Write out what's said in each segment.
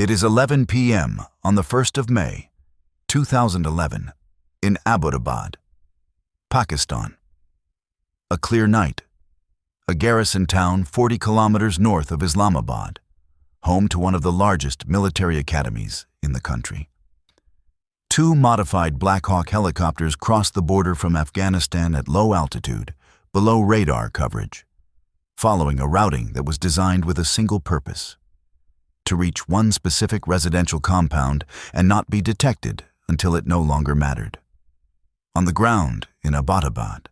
It is 11 p.m. on the 1st of May, 2011, in Abbottabad, Pakistan. A clear night. A garrison town 40 kilometers north of Islamabad, home to one of the largest military academies in the country. Two modified Black Hawk helicopters crossed the border from Afghanistan at low altitude, below radar coverage, following a routing that was designed with a single purpose: to reach one specific residential compound and not be detected until it no longer mattered. On the ground in Abbottabad,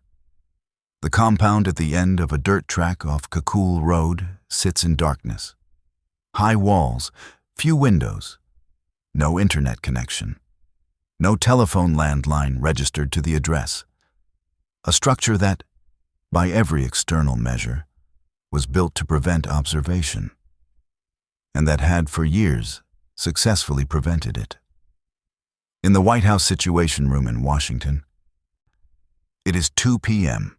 the compound at the end of a dirt track off Kakul Road sits in darkness. High walls, few windows, no internet connection, no telephone landline registered to the address. A structure that, by every external measure, was built to prevent observation, and that had for years successfully prevented it. In the White House Situation Room in Washington, it is 2 p.m.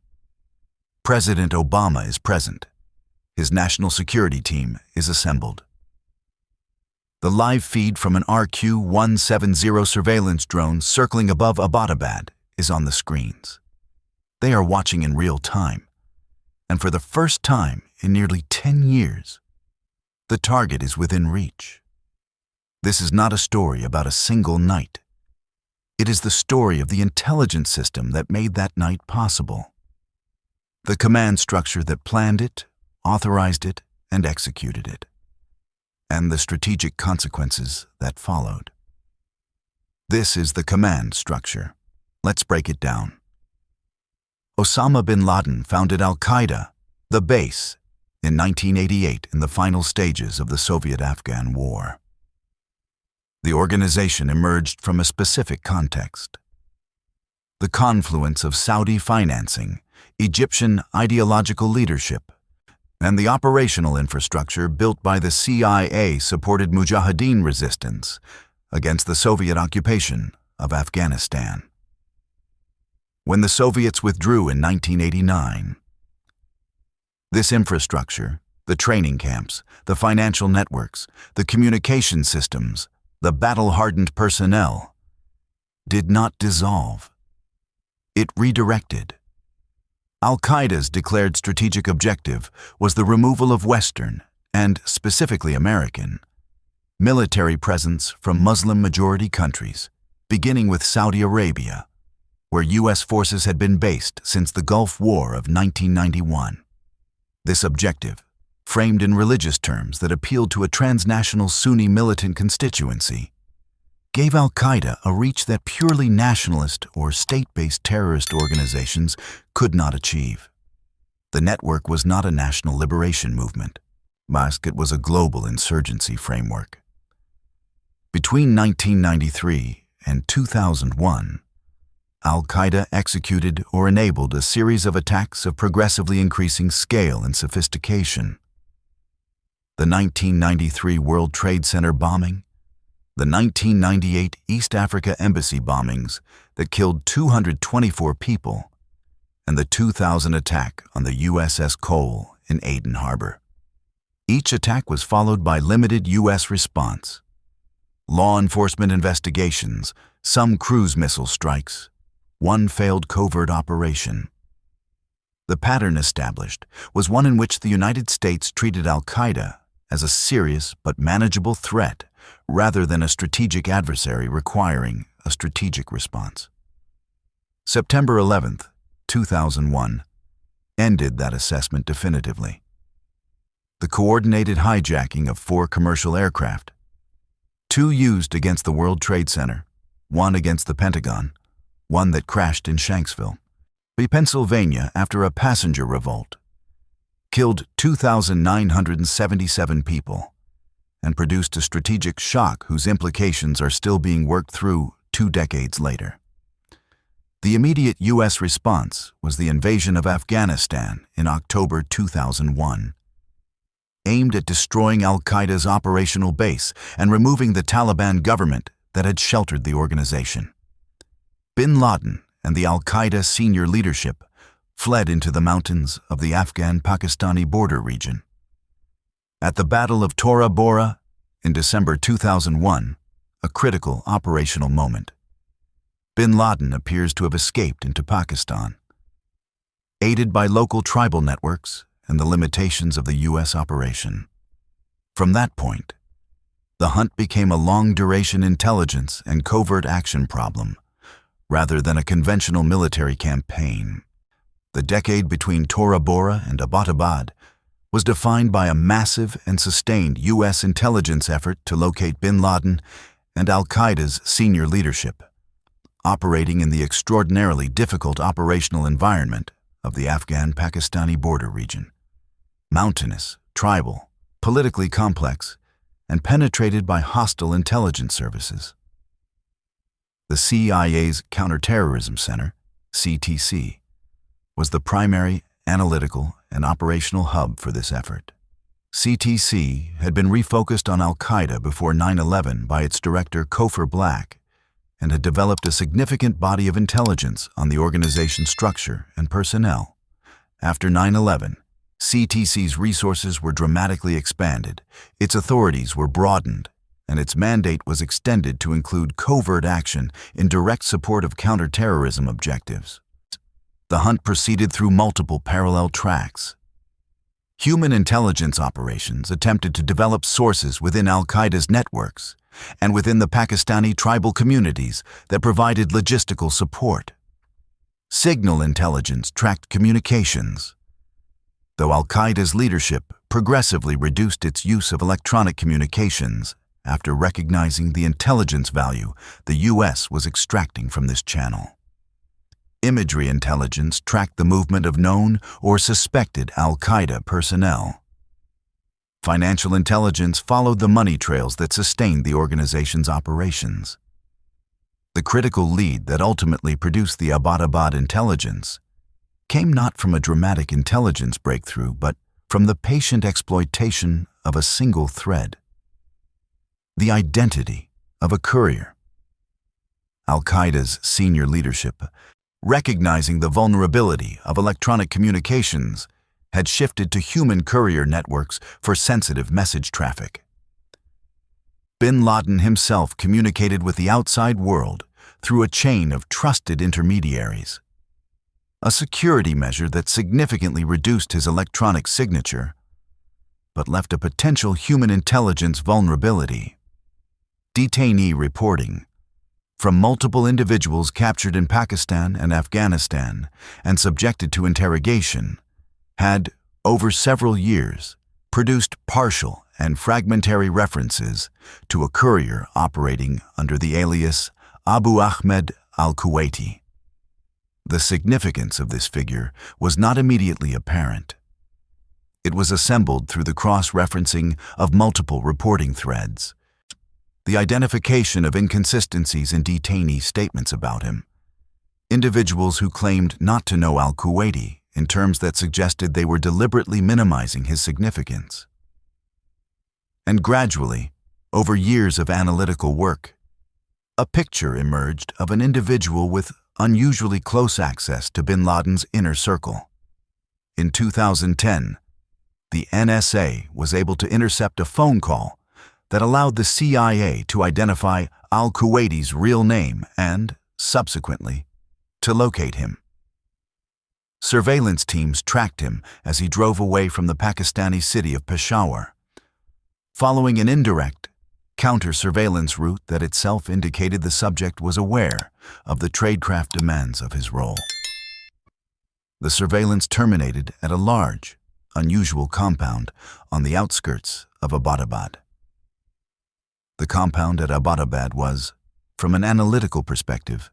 President Obama is present. His national security team is assembled. The live feed from an RQ-170 surveillance drone circling above Abbottabad is on the screens. They are watching in real time, and for the first time in nearly 10 years, the target is within reach. This is not a story about a single night. It is the story of the intelligence system that made that night possible. The command structure that planned it, authorized it, and executed it. And the strategic consequences that followed. This is the command structure. Let's break it down. Osama bin Laden founded Al-Qaeda, the base, in 1988 in the final stages of the Soviet-Afghan War. The organization emerged from a specific context: the confluence of Saudi financing, Egyptian ideological leadership, and the operational infrastructure built by the CIA-supported Mujahideen resistance against the Soviet occupation of Afghanistan. When the Soviets withdrew in 1989, this infrastructure, the training camps, the financial networks, the communication systems, the battle-hardened personnel, did not dissolve. It redirected. Al-Qaeda's declared strategic objective was the removal of Western, and specifically American, military presence from Muslim-majority countries, beginning with Saudi Arabia, where U.S. forces had been based since the Gulf War of 1991. This objective, framed in religious terms that appealed to a transnational Sunni militant constituency, gave Al-Qaeda a reach that purely nationalist or state-based terrorist organizations could not achieve. The network was not a national liberation movement. It was a global insurgency framework. Between 1993 and 2001, Al-Qaeda executed or enabled a series of attacks of progressively increasing scale and sophistication. The 1993 World Trade Center bombing, the 1998 East Africa Embassy bombings that killed 224 people, and the 2000 attack on the USS Cole in Aden Harbor. Each attack was followed by limited U.S. response: law enforcement investigations, some cruise missile strikes, one failed covert operation. The pattern established was one in which the United States treated Al-Qaeda as a serious but manageable threat rather than a strategic adversary requiring a strategic response. September 11, 2001, ended that assessment definitively. The coordinated hijacking of 4 commercial aircraft, 2 used against the World Trade Center, 1 against the Pentagon, 1 that crashed in Shanksville, Pennsylvania after a passenger revolt, killed 2,977 people, and produced a strategic shock whose implications are still being worked through 2 decades later. The immediate U.S. response was the invasion of Afghanistan in October 2001, aimed at destroying Al-Qaeda's operational base and removing the Taliban government that had sheltered the organization. Bin Laden and the Al-Qaeda senior leadership fled into the mountains of the Afghan-Pakistani border region. At the Battle of Tora Bora, In December 2001, a critical operational moment. Bin Laden appears to have escaped into Pakistan. Aided by local tribal networks and the limitations of the U.S. operation. From that point, the hunt became a long-duration intelligence and covert action problem, rather than a conventional military campaign. The decade between Tora Bora and Abbottabad was defined by a massive and sustained U.S. intelligence effort to locate bin Laden and al-Qaeda's senior leadership, operating in the extraordinarily difficult operational environment of the Afghan-Pakistani border region. Mountainous, tribal, politically complex, and penetrated by hostile intelligence services. The CIA's Counterterrorism Center, CTC, was the primary analytical and operational hub for this effort. CTC had been refocused on al-Qaeda before 9/11 by its director Cofer Black, and had developed a significant body of intelligence on the organization's structure and personnel. After 9/11, CTC's resources were dramatically expanded, its authorities were broadened, and its mandate was extended to include covert action in direct support of counterterrorism objectives. The hunt proceeded through multiple parallel tracks. Human intelligence operations attempted to develop sources within al-Qaeda's networks and within the Pakistani tribal communities that provided logistical support. Signal intelligence tracked communications. Though al-Qaeda's leadership progressively reduced its use of electronic communications after recognizing the intelligence value the U.S. was extracting from this channel. Imagery intelligence tracked the movement of known or suspected al-Qaeda personnel. Financial intelligence followed the money trails that sustained the organization's operations. The critical lead that ultimately produced the Abbottabad intelligence came not from a dramatic intelligence breakthrough, but from the patient exploitation of a single thread. The identity of a courier. Al-Qaeda's senior leadership, recognizing the vulnerability of electronic communications, had shifted to human courier networks for sensitive message traffic. Bin Laden himself communicated with the outside world through a chain of trusted intermediaries, a security measure that significantly reduced his electronic signature, but left a potential human intelligence vulnerability. Detainee reporting from multiple individuals captured in Pakistan and Afghanistan and subjected to interrogation had, over several years, produced partial and fragmentary references to a courier operating under the alias Abu Ahmed al-Kuwaiti. The significance of this figure was not immediately apparent. It was assembled through the cross-referencing of multiple reporting threads, the identification of inconsistencies in detainee statements about him, individuals who claimed not to know al-Kuwaiti in terms that suggested they were deliberately minimizing his significance. And gradually, over years of analytical work, a picture emerged of an individual with unusually close access to bin Laden's inner circle. In 2010, the NSA was able to intercept a phone call that allowed the CIA to identify al-Kuwaiti's real name and, subsequently, to locate him. Surveillance teams tracked him as he drove away from the Pakistani city of Peshawar, following an indirect, counter-surveillance route that itself indicated the subject was aware of the tradecraft demands of his role. The surveillance terminated at a large, unusual compound on the outskirts of Abbottabad. The compound at Abbottabad was, from an analytical perspective,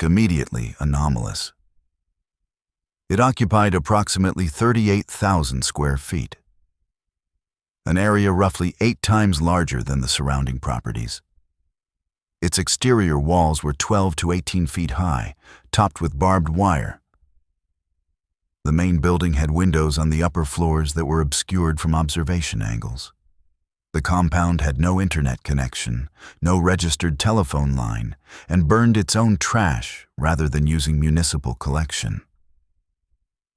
immediately anomalous. It occupied approximately 38,000 square feet, an area roughly 8 times larger than the surrounding properties. Its exterior walls were 12 to 18 feet high, topped with barbed wire. The main building had windows on the upper floors that were obscured from observation angles. The compound had no internet connection, no registered telephone line, and burned its own trash rather than using municipal collection.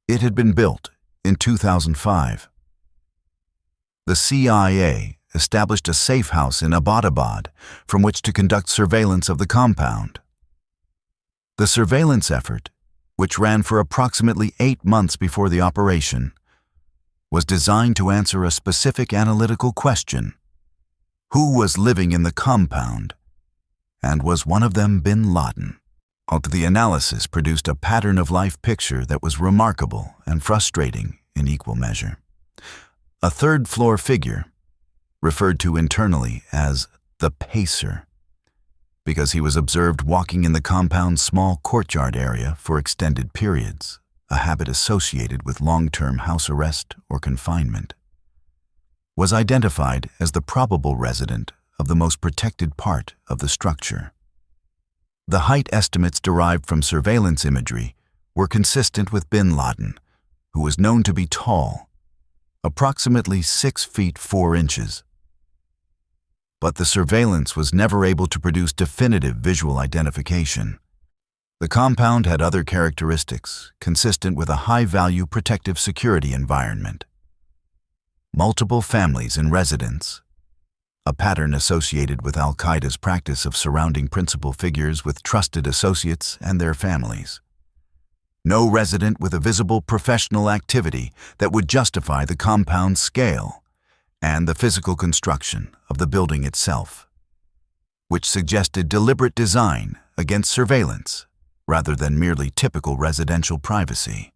It had been built in 2005. The CIA established a safe house in Abbottabad from which to conduct surveillance of the compound. The surveillance effort, which ran for approximately 8 months before the operation, was designed to answer a specific analytical question: who was living in the compound, and was one of them bin Laden? The analysis produced a pattern-of-life picture that was remarkable and frustrating in equal measure. A third-floor figure, referred to internally as the pacer, because he was observed walking in the compound's small courtyard area for extended periods, a habit associated with long-term house arrest or confinement, was identified as the probable resident of the most protected part of the structure. The height estimates derived from surveillance imagery were consistent with bin Laden, who was known to be tall, approximately 6 feet 4 inches. But the surveillance was never able to produce definitive visual identification. The compound had other characteristics consistent with a high-value protective security environment. Multiple families in residence, a pattern associated with Al-Qaeda's practice of surrounding principal figures with trusted associates and their families. No resident with a visible professional activity that would justify the compound's scale, and the physical construction of the building itself, which suggested deliberate design against surveillance rather than merely typical residential privacy.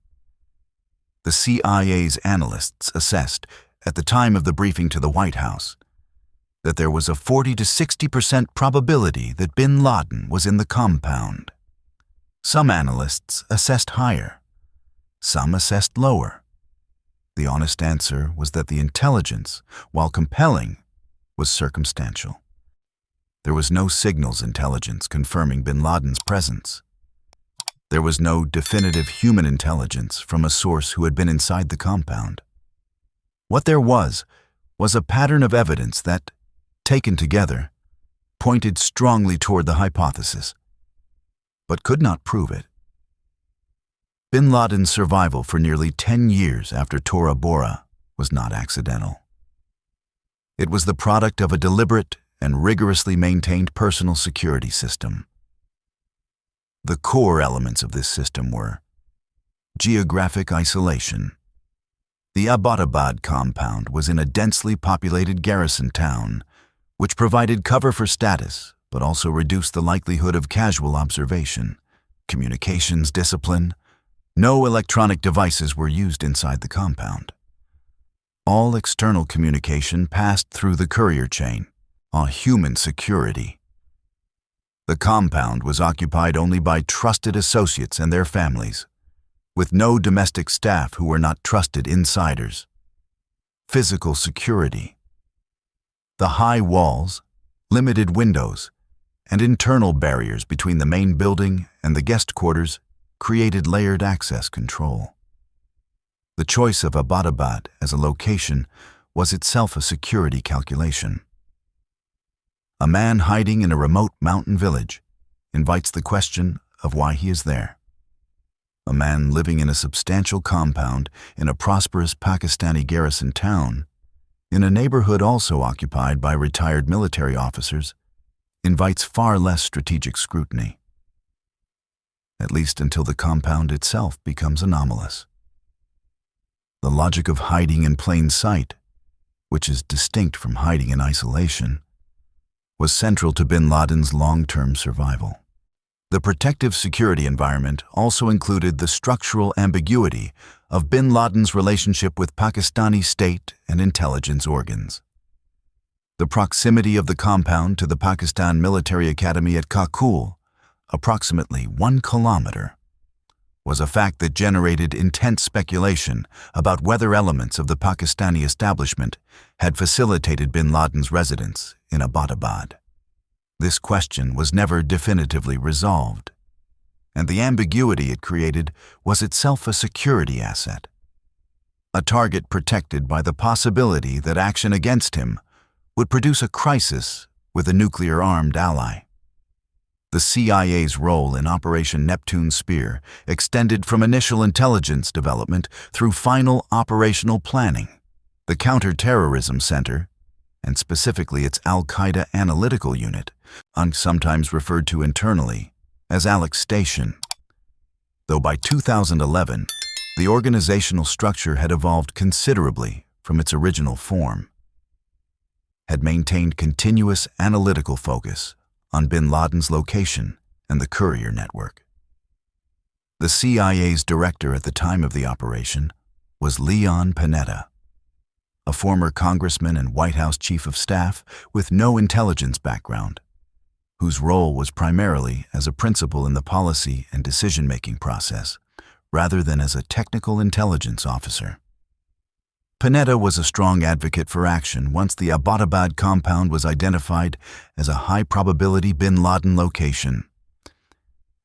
The CIA's analysts assessed, at the time of the briefing to the White House, that there was a 40 to 60% probability that bin Laden was in the compound. Some analysts assessed higher, some assessed lower. The honest answer was that the intelligence, while compelling, was circumstantial. There was no signals intelligence confirming bin Laden's presence. There was no definitive human intelligence from a source who had been inside the compound. What there was a pattern of evidence that, taken together, pointed strongly toward the hypothesis, but could not prove it. Bin Laden's survival for nearly 10 years after Tora Bora was not accidental. It was the product of a deliberate and rigorously maintained personal security system. The core elements of this system were geographic isolation. The Abbottabad compound was in a densely populated garrison town, which provided cover for status but also reduced the likelihood of casual observation. Communications discipline. No electronic devices were used inside the compound. All external communication passed through the courier chain, a human security. The compound was occupied only by trusted associates and their families, with no domestic staff who were not trusted insiders. Physical security. The high walls, limited windows, and internal barriers between the main building and the guest quarters created layered access control. The choice of Abbottabad as a location was itself a security calculation. A man hiding in a remote mountain village invites the question of why he is there. A man living in a substantial compound in a prosperous Pakistani garrison town, in a neighborhood also occupied by retired military officers, invites far less strategic scrutiny, at least until the compound itself becomes anomalous. The logic of hiding in plain sight, which is distinct from hiding in isolation, was central to bin Laden's long-term survival. The protective security environment also included the structural ambiguity of bin Laden's relationship with Pakistani state and intelligence organs. The proximity of the compound to the Pakistan Military Academy at Kakul, approximately 1 kilometer, was a fact that generated intense speculation about whether elements of the Pakistani establishment had facilitated bin Laden's residence in Abbottabad. This question was never definitively resolved, and the ambiguity it created was itself a security asset, a target protected by the possibility that action against him would produce a crisis with a nuclear-armed ally. The CIA's role in Operation Neptune Spear extended from initial intelligence development through final operational planning. The Counterterrorism Center, and specifically its Al-Qaeda Analytical Unit, sometimes referred to internally as Alex Station. Though by 2011, the organizational structure had evolved considerably from its original form, had maintained continuous analytical focus on bin Laden's location and the courier network. The CIA's director at the time of the operation was Leon Panetta, a former congressman and White House chief of staff with no intelligence background, whose role was primarily as a principal in the policy and decision-making process, rather than as a technical intelligence officer. Panetta was a strong advocate for action once the Abbottabad compound was identified as a high-probability bin Laden location,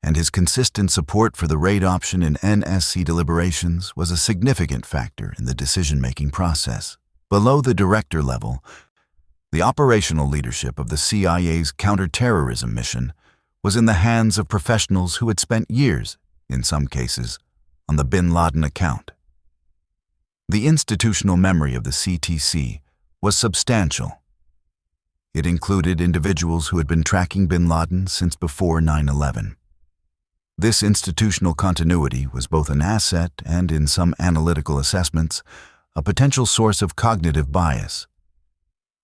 and his consistent support for the raid option in NSC deliberations was a significant factor in the decision-making process. Below the director level, the operational leadership of the CIA's counterterrorism mission was in the hands of professionals who had spent years, in some cases, on the bin Laden account. The institutional memory of the CTC was substantial. It included individuals who had been tracking bin Laden since before 9/11. This institutional continuity was both an asset and, in some analytical assessments, a potential source of cognitive bias.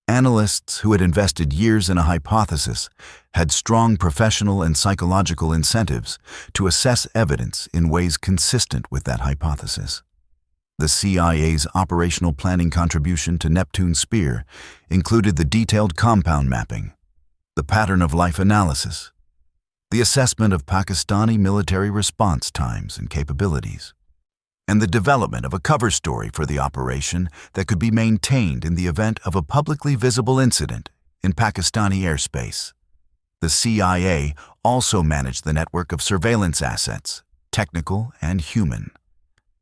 Analysts who had invested years in a hypothesis had strong professional and psychological incentives to assess evidence in ways consistent with that hypothesis. The CIA's operational planning contribution to Neptune Spear included the detailed compound mapping, the pattern of life analysis, the assessment of Pakistani military response times and capabilities, and the development of a cover story for the operation that could be maintained in the event of a publicly visible incident in Pakistani airspace. The CIA also managed the network of surveillance assets, technical and human,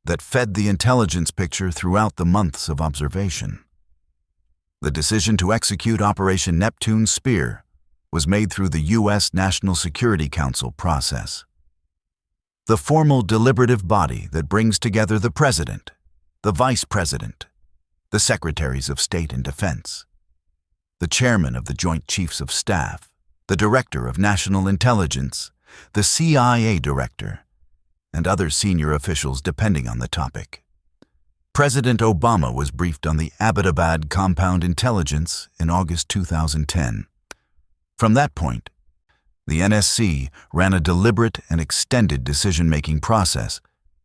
that fed the intelligence picture throughout the months of observation. The decision to execute Operation Neptune Spear was made through the U.S. National Security Council process, the formal deliberative body that brings together the President, the Vice President, the Secretaries of State and Defense, the Chairman of the Joint Chiefs of Staff, the Director of National Intelligence, the CIA Director, and other senior officials depending on the topic. President Obama was briefed on the Abbottabad compound intelligence in August 2010. From that point, the NSC ran a deliberate and extended decision-making process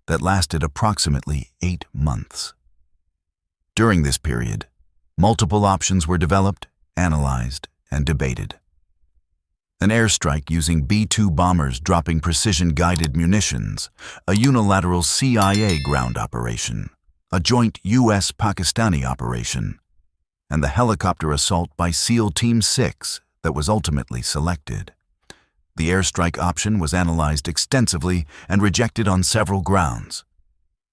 that lasted approximately 8 months. During this period, multiple options were developed, analyzed, and debated. An airstrike using B-2 bombers dropping precision-guided munitions, a unilateral CIA ground operation, a joint U.S.-Pakistani operation, and the helicopter assault by SEAL Team 6 that was ultimately selected. The airstrike option was analyzed extensively and rejected on several grounds.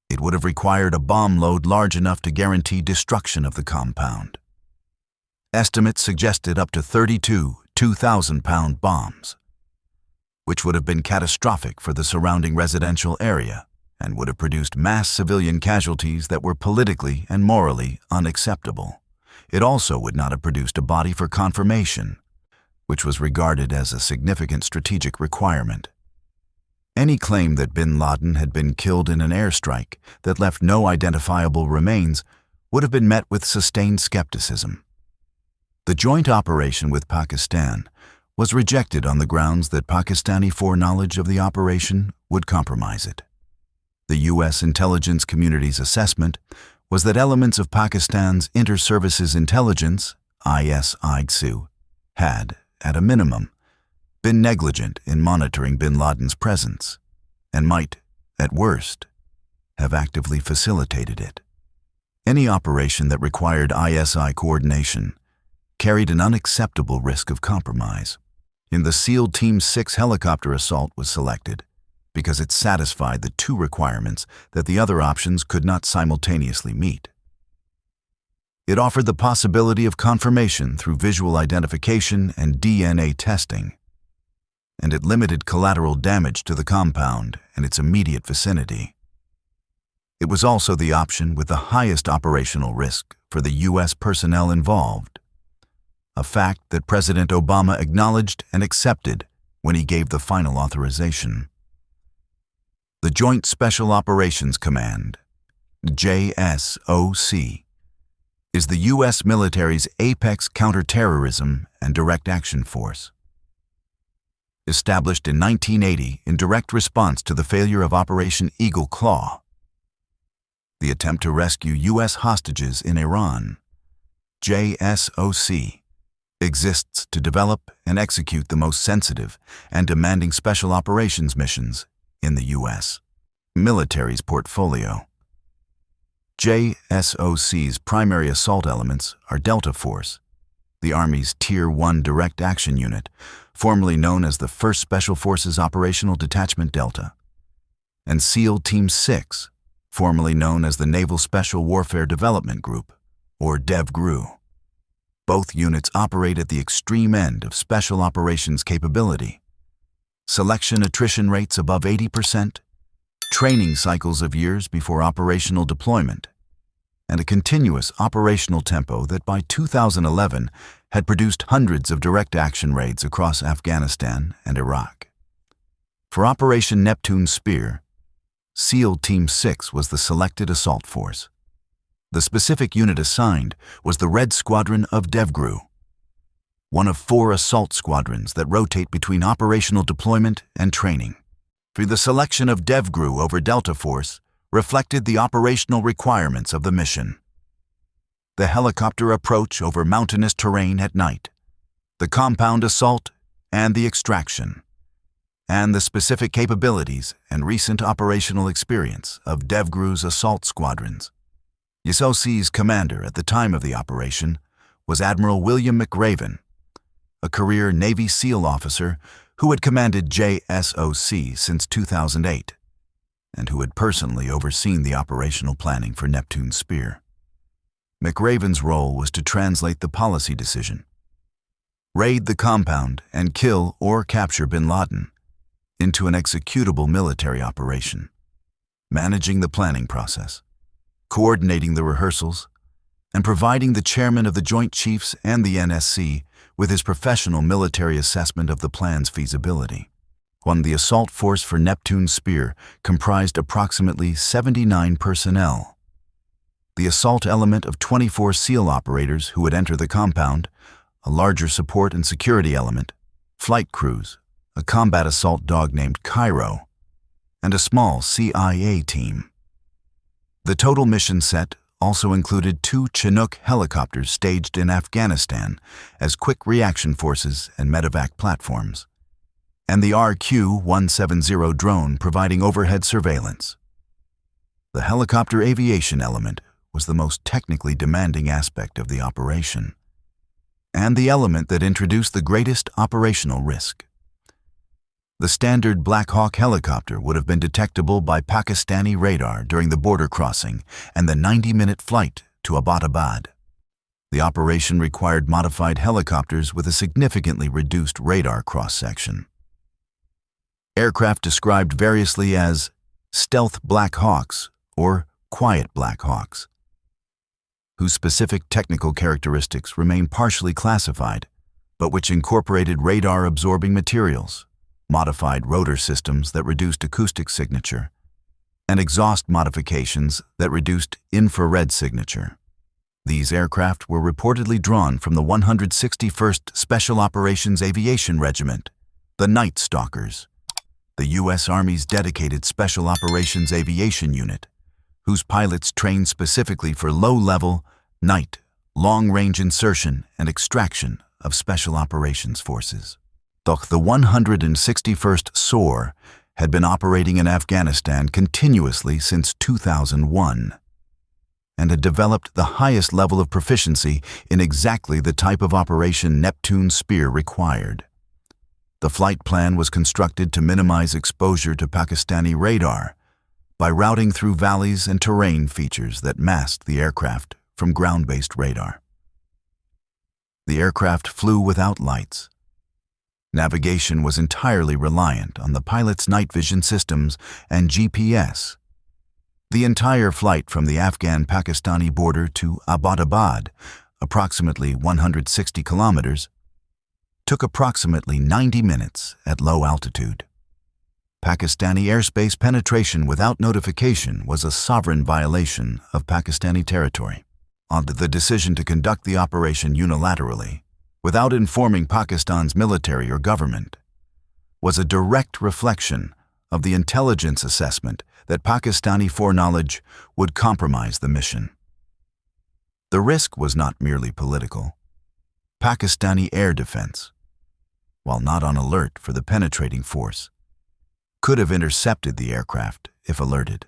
It would have required a bomb load large enough to guarantee destruction of the compound. Estimates suggested up to 32 2,000-pound bombs, which would have been catastrophic for the surrounding residential area and would have produced mass civilian casualties that were politically and morally unacceptable. It also would not have produced a body for confirmation, which was regarded as a significant strategic requirement. Any claim that bin Laden had been killed in an airstrike that left no identifiable remains would have been met with sustained skepticism. The joint operation with Pakistan was rejected on the grounds that Pakistani foreknowledge of the operation would compromise it. The U.S. intelligence community's assessment was that elements of Pakistan's Inter-Services Intelligence, ISIGSU, had, at a minimum, been negligent in monitoring bin Laden's presence and might, at worst, have actively facilitated it. Any operation that required ISI coordination carried an unacceptable risk of compromise. In the SEAL Team 6 helicopter assault was selected because it satisfied the two requirements that the other options could not simultaneously meet. It offered the possibility of confirmation through visual identification and DNA testing, and it limited collateral damage to the compound and its immediate vicinity. It was also the option with the highest operational risk for the U.S. personnel involved. a fact that President Obama acknowledged and accepted when he gave the final authorization. The Joint Special Operations Command, JSOC, is the U.S. military's apex counterterrorism and direct action force. Established in 1980 in direct response to the failure of Operation Eagle Claw, the attempt to rescue U.S. hostages in Iran, JSOC exists to develop and execute the most sensitive and demanding special operations missions in the U.S. military's portfolio. JSOC's primary assault elements are Delta Force, the Army's Tier 1 Direct Action Unit, formerly known as the 1st Special Forces Operational Detachment Delta, and SEAL Team 6, formerly known as the Naval Special Warfare Development Group, or DEVGRU. Both units operate at the extreme end of special operations capability. Selection attrition rates above 80%, training cycles of years before operational deployment, and a continuous operational tempo that by 2011 had produced hundreds of direct action raids across Afghanistan and Iraq. For Operation Neptune Spear, SEAL Team 6 was the selected assault force. The specific unit assigned was the Red Squadron of DEVGRU, one of 4 assault squadrons that rotate between operational deployment and training. The selection of DEVGRU over Delta Force reflected the operational requirements of the mission. The helicopter approach over mountainous terrain at night, the compound assault and the extraction, and the specific capabilities and recent operational experience of DEVGRU's assault squadrons. JSOC's commander at the time of the operation was Admiral William McRaven, a career Navy SEAL officer who had commanded JSOC since 2008 and who had personally overseen the operational planning for Neptune Spear. McRaven's role was to translate the policy decision, raid the compound and kill or capture bin Laden, into an executable military operation, managing the planning process, coordinating the rehearsals, and providing the chairman of the Joint Chiefs and the NSC with his professional military assessment of the plan's feasibility. The assault force for Neptune Spear comprised approximately 79 personnel. The assault element of 24 SEAL operators who would enter the compound, a larger support and security element, flight crews, a combat assault dog named Cairo, and a small CIA team. The total mission set also included 2 Chinook helicopters staged in Afghanistan as quick reaction forces and medevac platforms, and the RQ-170 drone providing overhead surveillance. The helicopter aviation element was the most technically demanding aspect of the operation, and the element that introduced the greatest operational risk. The standard Black Hawk helicopter would have been detectable by Pakistani radar during the border crossing and the 90-minute flight to Abbottabad. The operation required modified helicopters with a significantly reduced radar cross-section. Aircraft described variously as stealth Black Hawks or quiet Black Hawks, whose specific technical characteristics remain partially classified, but which incorporated radar-absorbing materials, modified rotor systems that reduced acoustic signature, and exhaust modifications that reduced infrared signature. These aircraft were reportedly drawn from the 161st Special Operations Aviation Regiment, the Night Stalkers, the U.S. Army's dedicated Special Operations Aviation Unit, whose pilots trained specifically for low-level, night, long-range insertion and extraction of Special Operations Forces. The 161st SOAR had been operating in Afghanistan continuously since 2001 and had developed the highest level of proficiency in exactly the type of operation Neptune Spear required. The flight plan was constructed to minimize exposure to Pakistani radar by routing through valleys and terrain features that masked the aircraft from ground-based radar. The aircraft flew without lights. Navigation was entirely reliant on the pilot's night vision systems and GPS. The entire flight from the Afghan-Pakistani border to Abbottabad, approximately 160 kilometers, took approximately 90 minutes at low altitude. Pakistani airspace penetration without notification was a sovereign violation of Pakistani territory. The decision to conduct the operation unilaterally, without informing Pakistan's military or government, was a direct reflection of the intelligence assessment that Pakistani foreknowledge would compromise the mission. The risk was not merely political. Pakistani air defense, while not on alert for the penetrating force, could have intercepted the aircraft if alerted.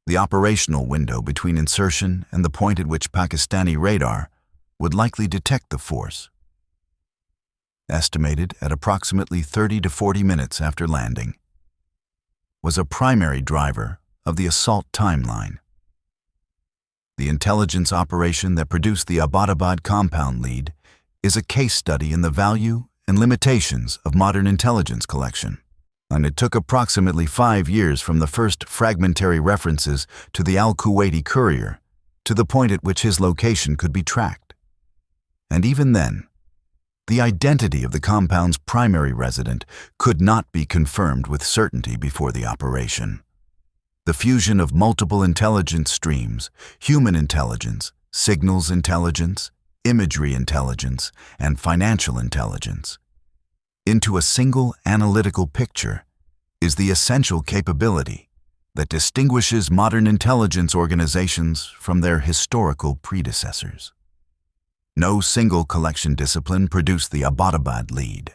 The operational window between insertion and the point at which Pakistani radar would likely detect the force, estimated at approximately 30 to 40 minutes after landing, was a primary driver of the assault timeline. The intelligence operation that produced the Abbottabad compound lead is a case study in the value and limitations of modern intelligence collection. And it took approximately 5 years from the first fragmentary references to the al-Kuwaiti courier to the point at which his location could be tracked. And even then, the identity of the compound's primary resident could not be confirmed with certainty before the operation. The fusion of multiple intelligence streams, human intelligence, signals intelligence, imagery intelligence, and financial intelligence, into a single analytical picture is the essential capability that distinguishes modern intelligence organizations from their historical predecessors. No single collection discipline produced the Abbottabad lead.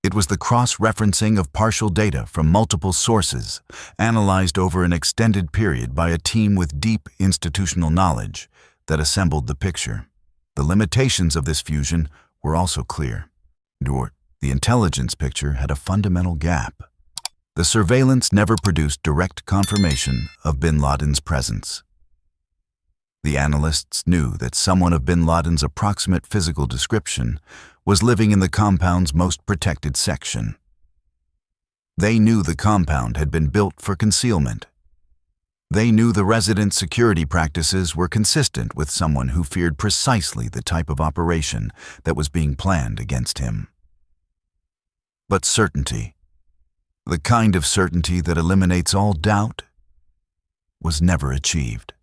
It was the cross-referencing of partial data from multiple sources, analyzed over an extended period by a team with deep institutional knowledge, that assembled the picture. The limitations of this fusion were also clear. The intelligence picture had a fundamental gap. The surveillance never produced direct confirmation of bin Laden's presence. The analysts knew that someone of bin Laden's approximate physical description was living in the compound's most protected section. They knew the compound had been built for concealment. They knew the resident security practices were consistent with someone who feared precisely the type of operation that was being planned against him. But certainty, the kind of certainty that eliminates all doubt, was never achieved.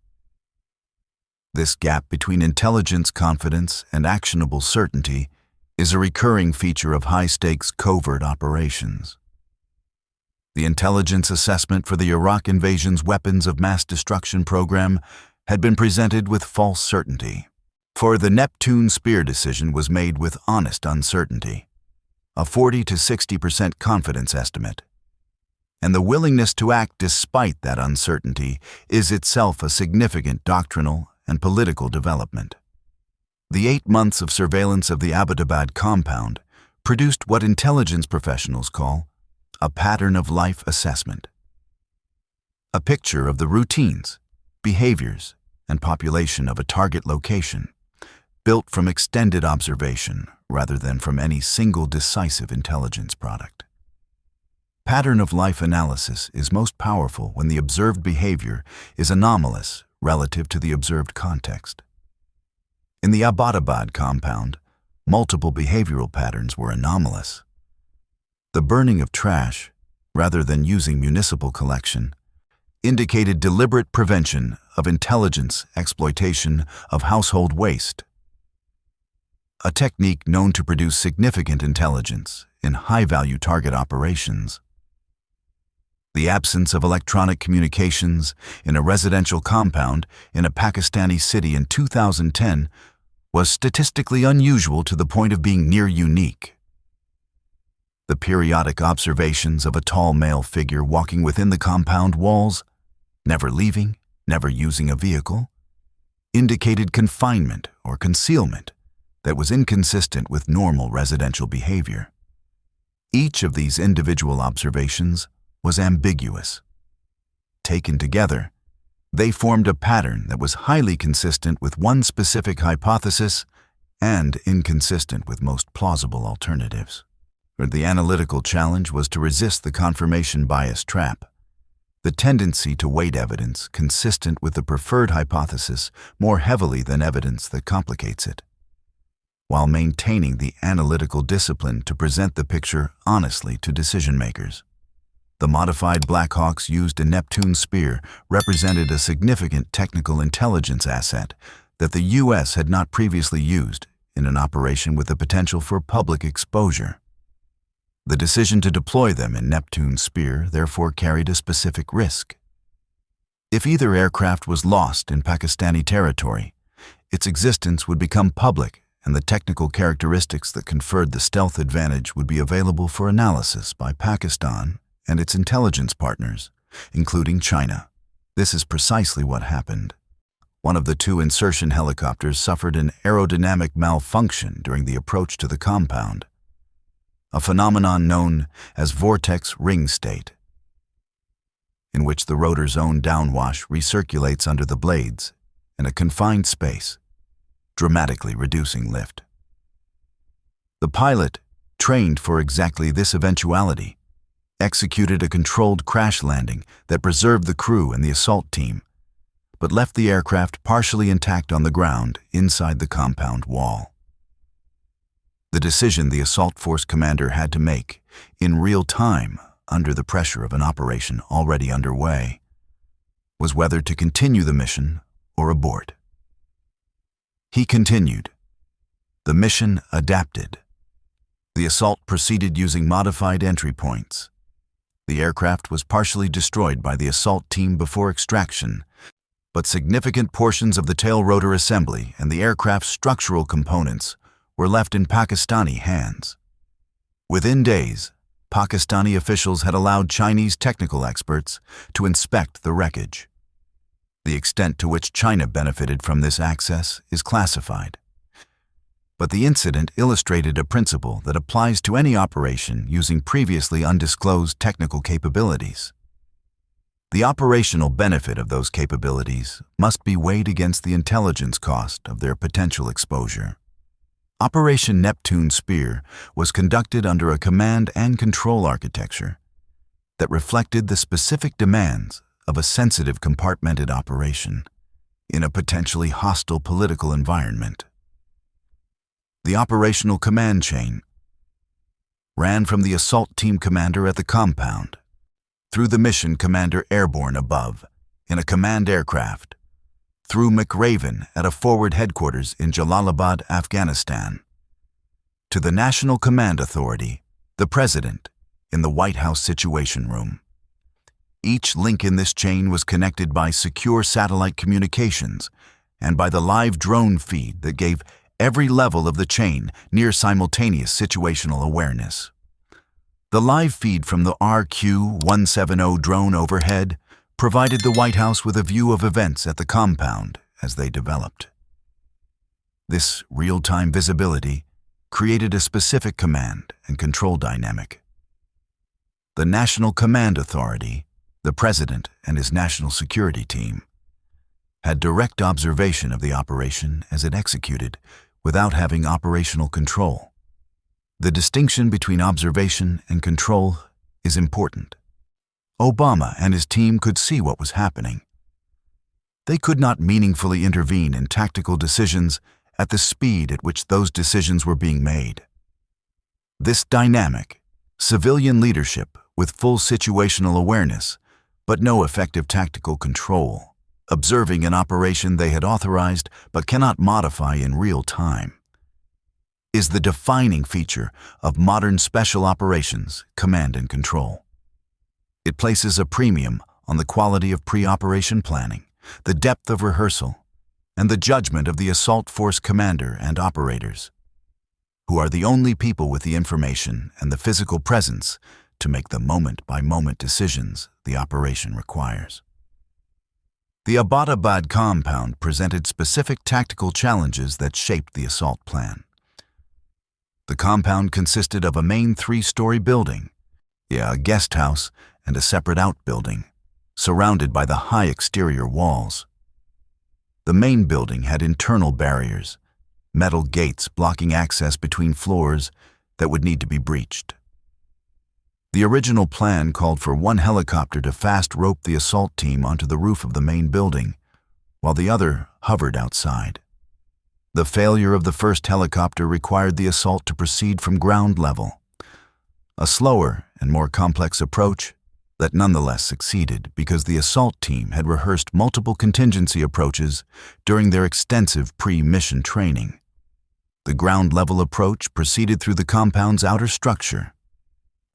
This gap between intelligence confidence and actionable certainty is a recurring feature of high-stakes covert operations. The intelligence assessment for the Iraq invasion's weapons of mass destruction program had been presented with false certainty, for the Neptune Spear decision was made with honest uncertainty, a 40 to 60% confidence estimate. And the willingness to act despite that uncertainty is itself a significant doctrinal and political development. The 8 months of surveillance of the Abbottabad compound produced what intelligence professionals call a pattern of life assessment. A picture of the routines, behaviors, and population of a target location, built from extended observation rather than from any single decisive intelligence product. Pattern of life analysis is most powerful when the observed behavior is anomalous relative to the observed context. In the Abbottabad compound, multiple behavioral patterns were anomalous. The burning of trash, rather than using municipal collection, indicated deliberate prevention of intelligence exploitation of household waste, a technique known to produce significant intelligence in high-value target operations. The absence of electronic communications in a residential compound in a Pakistani city in 2010 was statistically unusual to the point of being near unique. The periodic observations of a tall male figure walking within the compound walls, never leaving, never using a vehicle, indicated confinement or concealment that was inconsistent with normal residential behavior. Each of these individual observations was ambiguous. Taken together, they formed a pattern that was highly consistent with one specific hypothesis and inconsistent with most plausible alternatives. The analytical challenge was to resist the confirmation bias trap. the tendency to weight evidence consistent with the preferred hypothesis more heavily than evidence that complicates it, while maintaining the analytical discipline to present the picture honestly to decision-makers. The modified Black Hawks used in Neptune Spear represented a significant technical intelligence asset that the U.S. had not previously used in an operation with the potential for public exposure. The decision to deploy them in Neptune Spear therefore carried a specific risk. If either aircraft was lost in Pakistani territory, its existence would become public, and the technical characteristics that conferred the stealth advantage would be available for analysis by Pakistan and its intelligence partners, including China. This is precisely what happened. One of the two insertion helicopters suffered an aerodynamic malfunction during the approach to the compound, a phenomenon known as vortex ring state, in which the rotor's own downwash recirculates under the blades in a confined space, dramatically reducing lift. The pilot, trained for exactly this eventuality, executed a controlled crash landing that preserved the crew and the assault team, but left the aircraft partially intact on the ground inside the compound wall. The decision the assault force commander had to make, in real time, under the pressure of an operation already underway, was whether to continue the mission or abort. He continued. The mission adapted. The assault proceeded using modified entry points. The aircraft was partially destroyed by the assault team before extraction, but significant portions of the tail rotor assembly and the aircraft's structural components were left in Pakistani hands. Within days, Pakistani officials had allowed Chinese technical experts to inspect the wreckage. The extent to which China benefited from this access is classified. But the incident illustrated a principle that applies to any operation using previously undisclosed technical capabilities. The operational benefit of those capabilities must be weighed against the intelligence cost of their potential exposure. Operation Neptune Spear was conducted under a command and control architecture that reflected the specific demands of a sensitive compartmented operation in a potentially hostile political environment. The operational command chain ran from the assault team commander at the compound, through the mission commander airborne above in a command aircraft, through McRaven at a forward headquarters in Jalalabad, Afghanistan, to the National Command Authority, the President, in the White House Situation Room. Each link in this chain was connected by secure satellite communications and by the live drone feed that gave every level of the chain near simultaneous situational awareness. The live feed from the RQ-170 drone overhead provided the White House with a view of events at the compound as they developed. This real-time visibility created a specific command and control dynamic. The National Command Authority, the President and his national security team, had direct observation of the operation as it executed without having operational control. The distinction between observation and control is important. Obama and his team could see what was happening. They could not meaningfully intervene in tactical decisions at the speed at which those decisions were being made. This dynamic, civilian leadership with full situational awareness, but no effective tactical control, observing an operation they had authorized but cannot modify in real time, is the defining feature of modern special operations command and control. It places a premium on the quality of pre-operation planning, the depth of rehearsal, and the judgment of the assault force commander and operators, who are the only people with the information and the physical presence to make the moment-by-moment decisions the operation requires. The Abbottabad compound presented specific tactical challenges that shaped the assault plan. The compound consisted of a main 3-story building, a guest house, and a separate outbuilding, surrounded by the high exterior walls. The main building had internal barriers, metal gates blocking access between floors that would need to be breached. The original plan called for one helicopter to fast rope the assault team onto the roof of the main building, while the other hovered outside. The failure of the first helicopter required the assault to proceed from ground level, a slower and more complex approach that nonetheless succeeded because the assault team had rehearsed multiple contingency approaches during their extensive pre-mission training. The ground-level approach proceeded through the compound's outer structure,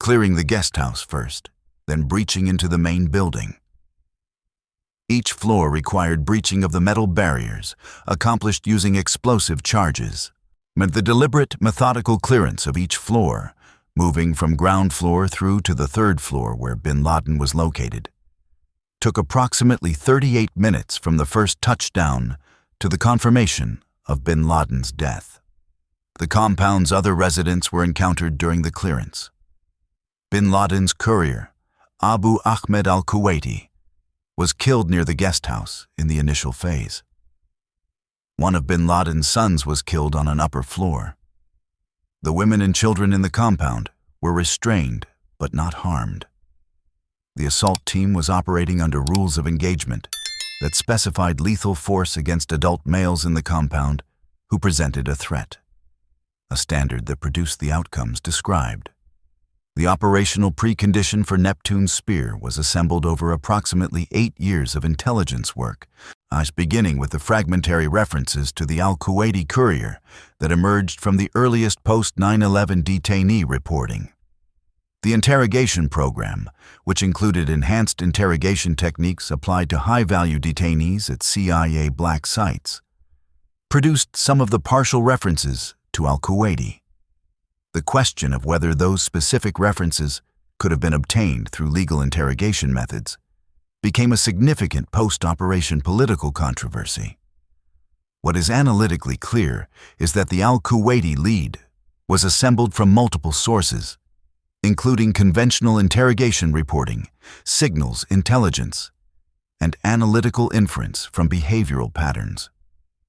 clearing the guest house first, then breaching into the main building. Each floor required breaching of the metal barriers, accomplished using explosive charges, meant the deliberate, methodical clearance of each floor, moving from ground floor through to the third floor where bin Laden was located. Took approximately 38 minutes from the first touchdown to the confirmation of bin Laden's death. The compound's other residents were encountered during the clearance. Bin Laden's courier, Abu Ahmed al-Kuwaiti, was killed near the guest house in the initial phase. One of bin Laden's sons was killed on an upper floor. The women and children in the compound were restrained but not harmed. The assault team was operating under rules of engagement that specified lethal force against adult males in the compound who presented a threat, a standard that produced the outcomes described. The operational precondition for Neptune Spear was assembled over approximately 8 years of intelligence work, beginning with the fragmentary references to the al-Kuwaiti courier that emerged from the earliest post-9/11 detainee reporting. The interrogation program, which included enhanced interrogation techniques applied to high-value detainees at CIA black sites, produced some of the partial references to al-Kuwaiti. The question of whether those specific references could have been obtained through legal interrogation methods became a significant post-operation political controversy. What is analytically clear is that the al-Kuwaiti lead was assembled from multiple sources, including conventional interrogation reporting, signals intelligence, and analytical inference from behavioral patterns,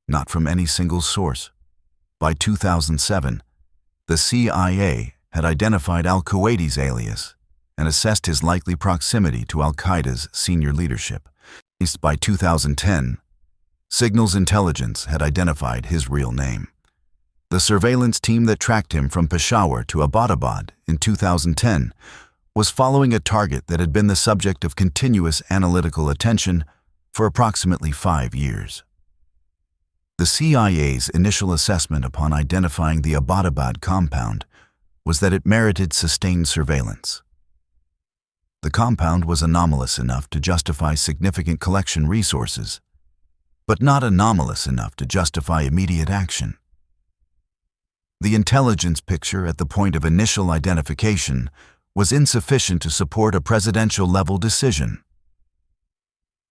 not from any single source. By 2007, the CIA had identified al-Kuwaiti's alias and assessed his likely proximity to al-Qaeda's senior leadership. By 2010, Signals Intelligence had identified his real name. The surveillance team that tracked him from Peshawar to Abbottabad in 2010 was following a target that had been the subject of continuous analytical attention for approximately 5 years. The CIA's initial assessment upon identifying the Abbottabad compound was that it merited sustained surveillance. The compound was anomalous enough to justify significant collection resources, but not anomalous enough to justify immediate action. The intelligence picture at the point of initial identification was insufficient to support a presidential-level decision.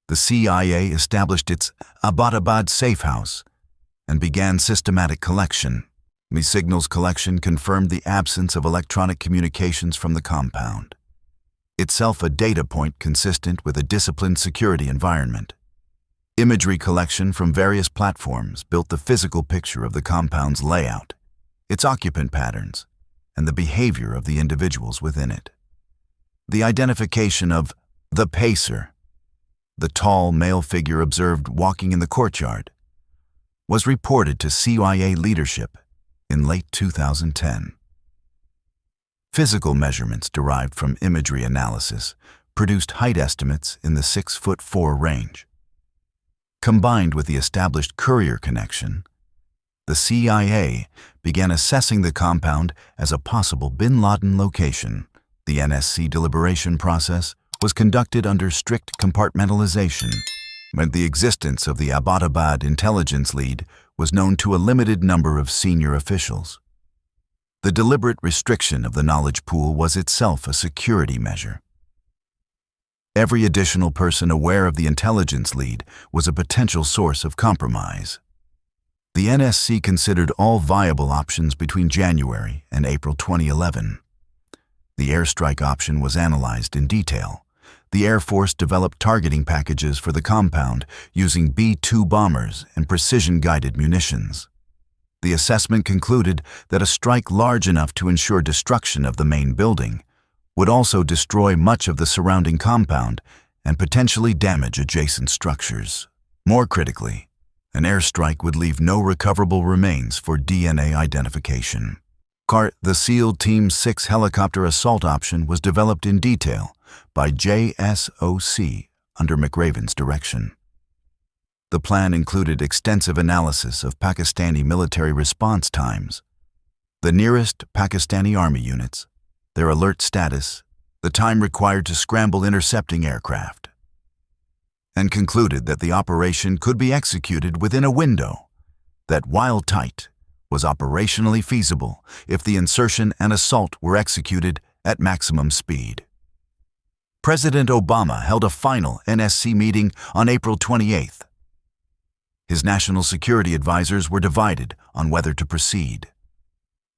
The CIA established its Abbottabad safe house and began systematic collection. The signals collection confirmed the absence of electronic communications from the compound, itself a data point consistent with a disciplined security environment. Imagery collection from various platforms built the physical picture of the compound's layout, its occupant patterns, and the behavior of the individuals within it. The identification of the pacer, the tall male figure observed walking in the courtyard, was reported to CIA leadership in late 2010. Physical measurements derived from imagery analysis produced height estimates in the 6'4" range. Combined with the established courier connection, the CIA began assessing the compound as a possible bin Laden location. The NSC deliberation process was conducted under strict compartmentalization, when the existence of the Abbottabad intelligence lead was known to a limited number of senior officials. The deliberate restriction of the knowledge pool was itself a security measure. Every additional person aware of the intelligence lead was a potential source of compromise. The NSC considered all viable options between January and April 2011. The airstrike option was analyzed in detail. The Air Force developed targeting packages for the compound using B-2 bombers and precision-guided munitions. The assessment concluded that a strike large enough to ensure destruction of the main building would also destroy much of the surrounding compound and potentially damage adjacent structures. More critically, an airstrike would leave no recoverable remains for DNA identification. The SEAL Team 6 helicopter assault option was developed in detail by JSOC under McRaven's direction. The plan included extensive analysis of Pakistani military response times, the nearest Pakistani army units, their alert status, the time required to scramble intercepting aircraft, and concluded that the operation could be executed within a window that, while tight, was operationally feasible if the insertion and assault were executed at maximum speed. President Obama held a final NSC meeting on April 28th. His national security advisors were divided on whether to proceed.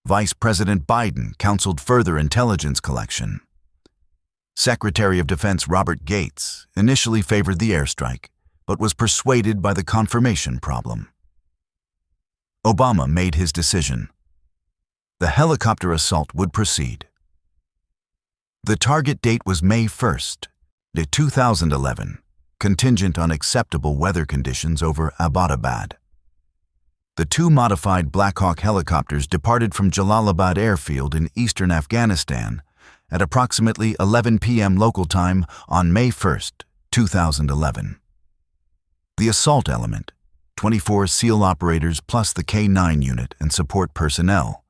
Vice President Biden counseled further intelligence collection. Secretary of Defense Robert Gates initially favored the airstrike, but was persuaded by the confirmation problem. Obama made his decision. The helicopter assault would proceed. The target date was May 1st, 2011, contingent on acceptable weather conditions over Abbottabad. The two modified Black Hawk helicopters departed from Jalalabad airfield in eastern Afghanistan at approximately 11 p.m. local time on May 1st, 2011. The assault element, 24 SEAL operators plus the K-9 unit and support personnel,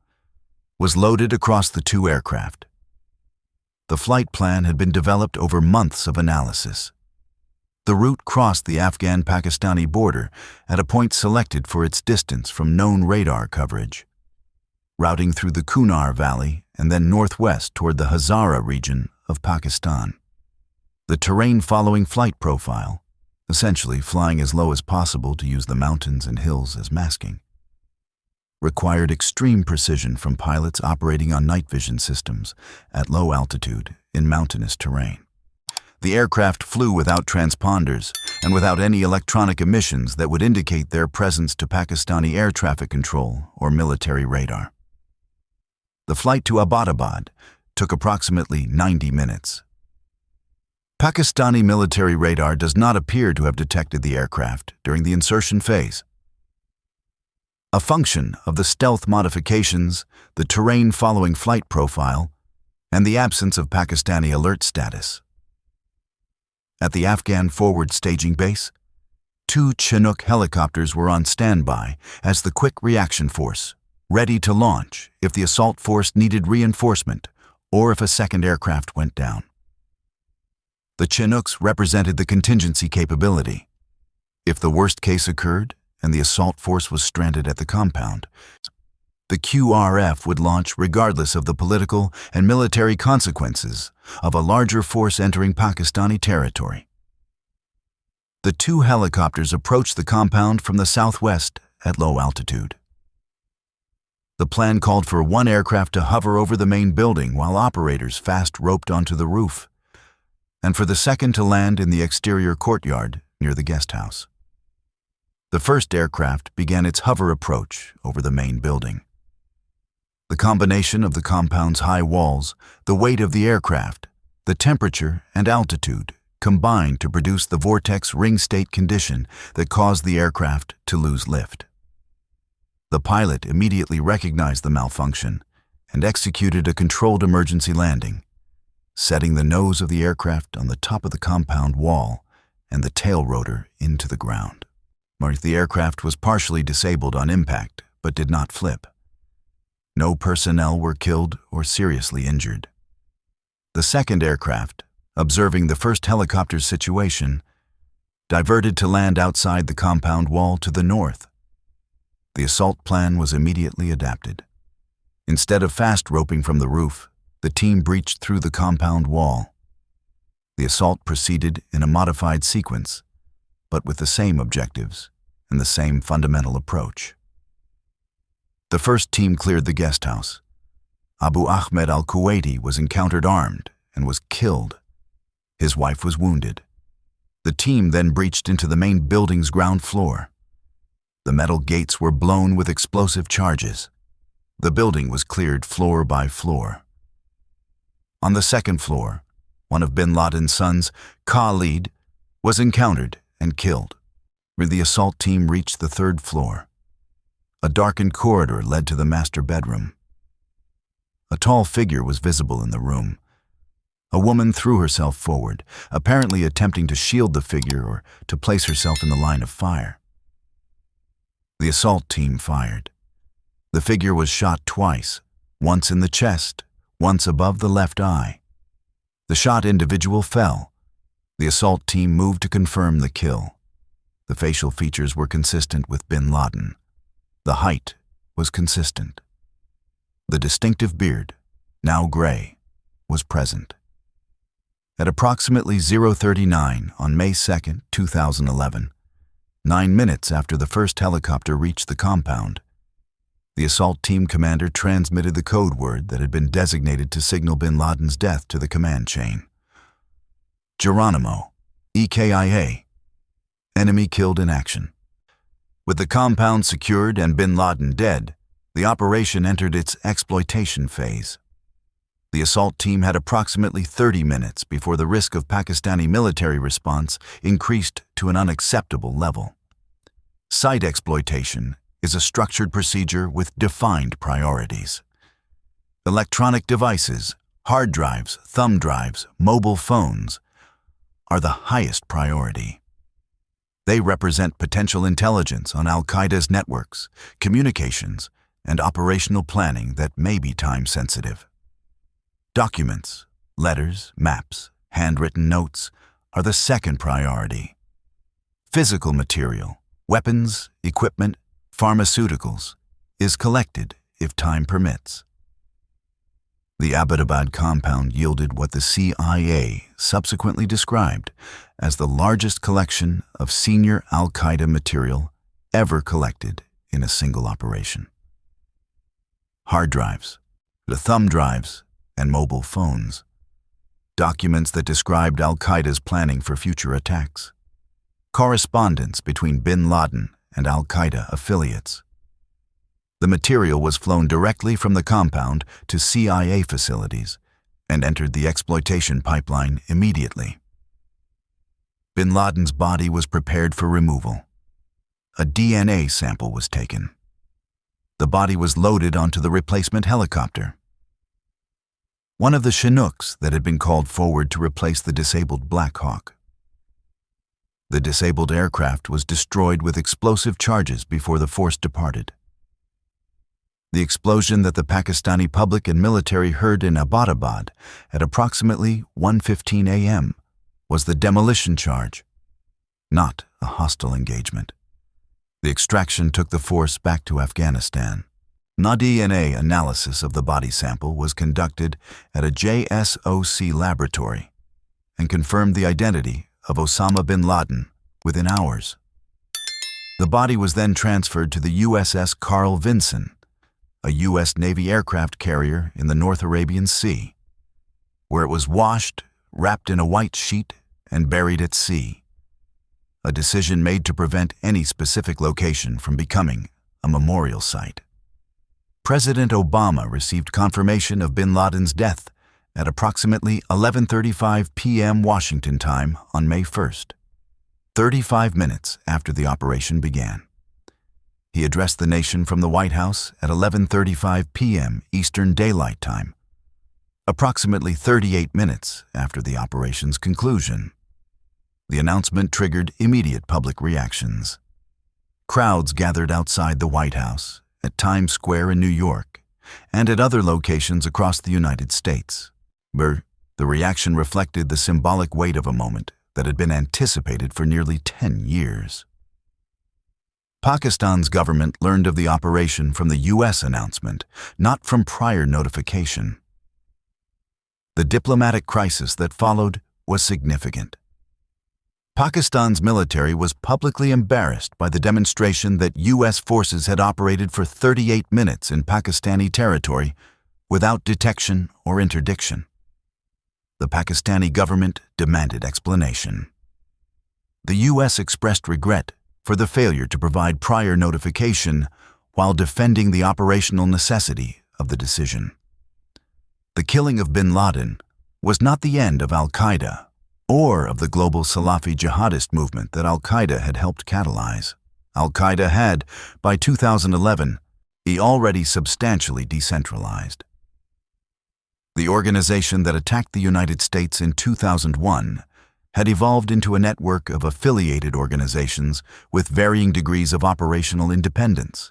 was loaded across the two aircraft. The flight plan had been developed over months of analysis. The route crossed the Afghan-Pakistani border at a point selected for its distance from known radar coverage, routing through the Kunar Valley and then northwest toward the Hazara region of Pakistan. The terrain following flight profile, essentially flying as low as possible to use the mountains and hills as masking, required extreme precision from pilots operating on night vision systems at low altitude in mountainous terrain. The aircraft flew without transponders and without any electronic emissions that would indicate their presence to Pakistani air traffic control or military radar. The flight to Abbottabad took approximately 90 minutes. Pakistani military radar does not appear to have detected the aircraft during the insertion phase. A function of the stealth modifications, the terrain following flight profile, and the absence of Pakistani alert status. At the Afghan forward staging base, two Chinook helicopters were on standby as the quick reaction force, ready to launch if the assault force needed reinforcement or if a second aircraft went down. The Chinooks represented the contingency capability. If the worst case occurred and the assault force was stranded at the compound, the QRF would launch regardless of the political and military consequences of a larger force entering Pakistani territory. The two helicopters approached the compound from the southwest at low altitude. The plan called for one aircraft to hover over the main building while operators fast roped onto the roof, and for the second to land in the exterior courtyard near the guest house. The first aircraft began its hover approach over the main building. The combination of the compound's high walls, the weight of the aircraft, the temperature and altitude combined to produce the vortex ring state condition that caused the aircraft to lose lift. The pilot immediately recognized the malfunction and executed a controlled emergency landing, setting the nose of the aircraft on the top of the compound wall and the tail rotor into the ground. The aircraft was partially disabled on impact but did not flip. No personnel were killed or seriously injured. The second aircraft, observing the first helicopter's situation, diverted to land outside the compound wall to the north. The assault plan was immediately adapted. Instead of fast roping from the roof, the team breached through the compound wall. The assault proceeded in a modified sequence, but with the same objectives and the same fundamental approach. The first team cleared the guest house. Abu Ahmed al-Kuwaiti was encountered armed and was killed. His wife was wounded. The team then breached into the main building's ground floor. The metal gates were blown with explosive charges. The building was cleared floor by floor. On the second floor, one of bin Laden's sons, Khalid, was encountered and killed. The assault team reached the third floor. A darkened corridor led to the master bedroom. A tall figure was visible in the room. A woman threw herself forward, apparently attempting to shield the figure or to place herself in the line of fire. The assault team fired. The figure was shot twice, once in the chest, once above the left eye. The shot individual fell. The assault team moved to confirm the kill. The facial features were consistent with bin Laden. The height was consistent. The distinctive beard, now gray, was present. At approximately 0:39 on May 2, 2011, 9 minutes after the first helicopter reached the compound, the assault team commander transmitted the code word that had been designated to signal bin Laden's death to the command chain. Geronimo, EKIA, enemy killed in action. With the compound secured and bin Laden dead, the operation entered its exploitation phase. The assault team had approximately 30 minutes before the risk of Pakistani military response increased to an unacceptable level. Site exploitation is a structured procedure with defined priorities. Electronic devices, hard drives, thumb drives, mobile phones are the highest priority. They represent potential intelligence on Al-Qaeda's networks, communications, and operational planning that may be time-sensitive. Documents, letters, maps, handwritten notes are the second priority. Physical material, weapons, equipment, pharmaceuticals is collected if time permits. The Abbottabad compound yielded what the CIA subsequently described as the largest collection of senior Al-Qaeda material ever collected in a single operation. Hard drives, the thumb drives, and mobile phones, documents that described Al-Qaeda's planning for future attacks, correspondence between bin Laden and Al-Qaeda affiliates. The material was flown directly from the compound to CIA facilities and entered the exploitation pipeline immediately. Bin Laden's body was prepared for removal. A DNA sample was taken. The body was loaded onto the replacement helicopter. One of the Chinooks that had been called forward to replace the disabled Black Hawk. The disabled aircraft was destroyed with explosive charges before the force departed. The explosion that the Pakistani public and military heard in Abbottabad at approximately 1:15 a.m. was the demolition charge, not a hostile engagement. The extraction took the force back to Afghanistan. DNA analysis of the body sample was conducted at a JSOC laboratory and confirmed the identity of Osama bin Laden within hours. The body was then transferred to the USS Carl Vinson, a U.S. Navy aircraft carrier in the North Arabian Sea, where it was washed, wrapped in a white sheet, and buried at sea, a decision made to prevent any specific location from becoming a memorial site. President Obama received confirmation of bin Laden's death at approximately 11:35 p.m. Washington time on May 1st, 35 minutes after the operation began. He addressed the nation from the White House at 11:35 p.m. Eastern Daylight Time, approximately 38 minutes after the operation's conclusion. The announcement triggered immediate public reactions. Crowds gathered outside the White House, at Times Square in New York, and at other locations across the United States. The reaction reflected the symbolic weight of a moment that had been anticipated for nearly 10 years. Pakistan's government learned of the operation from the U.S. announcement, not from prior notification. The diplomatic crisis that followed was significant. Pakistan's military was publicly embarrassed by the demonstration that U.S. forces had operated for 38 minutes in Pakistani territory without detection or interdiction. The Pakistani government demanded explanation. The U.S. expressed regret for the failure to provide prior notification while defending the operational necessity of the decision. The killing of bin Laden was not the end of al-Qaeda or of the global Salafi jihadist movement that al-Qaeda had helped catalyze. Al-Qaeda had, by 2011, already substantially decentralized. The organization that attacked the United States in 2001 had evolved into a network of affiliated organizations with varying degrees of operational independence,